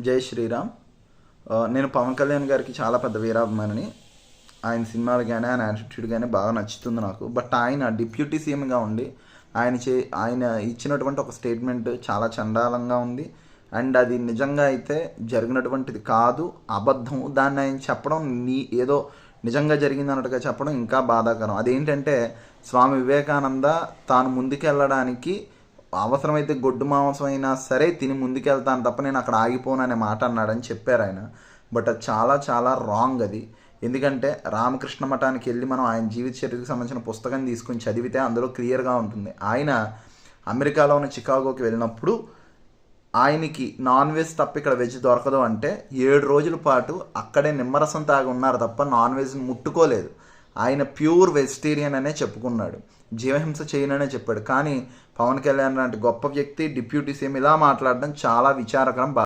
జై శ్రీరామ్. నేను పవన్ కళ్యాణ్ గారికి చాలా పెద్ద వీరాభిమానిని. ఆయన సినిమాలు కానీ ఆయన యాటిట్యూడ్ కానీ బాగా నచ్చుతుంది నాకు. బట్ ఆయన డిప్యూటీ సీఎంగా ఉండి ఆయన ఇచ్చినటువంటి ఒక స్టేట్మెంట్ చాలా చండాలంగా ఉంది. అండ్ అది నిజంగా అయితే జరిగినటువంటిది కాదు, అబద్ధం. దాన్ని ఆయన చెప్పడం ఏదో నిజంగా జరిగింది అన్నట్టుగా చెప్పడం ఇంకా బాధాకరం. అదేంటంటే స్వామి వివేకానంద తాను ముందుకెళ్ళడానికి అవసరమైతే గొడ్డు మాంసం అయినా సరే తిని ముందుకెళ్తాను తప్ప నేను అక్కడ ఆగిపోను అనే మాట అన్నాడని చెప్పారు ఆయన. బట్ అది చాలా చాలా రాంగ్ అది. ఎందుకంటే రామకృష్ణ మఠానికి వెళ్ళి మనం ఆయన జీవిత చరిత్రకు సంబంధించిన పుస్తకం తీసుకుని చదివితే అందులో క్లియర్గా ఉంటుంది. ఆయన అమెరికాలో ఉన్న చికాగోకి వెళ్ళినప్పుడు ఆయనకి నాన్ వెజ్ తప్ప ఇక్కడ వెజ్ దొరకదు అంటే 7 రోజుల పాటు అక్కడే నిమ్మరసం తాగి ఉన్నారు తప్ప నాన్ వెజ్ని ముట్టుకోలేదు. ఆయన ప్యూర్ వెజిటేరియన్ అనే చెప్పుకున్నాడు, జీవహింస చేయననే చెప్పాడు. కానీ పవన్ కళ్యాణ్ లాంటి గొప్ప వ్యక్తి డిప్యూటీ సీఎం ఇలా మాట్లాడడం చాలా విచారకరం.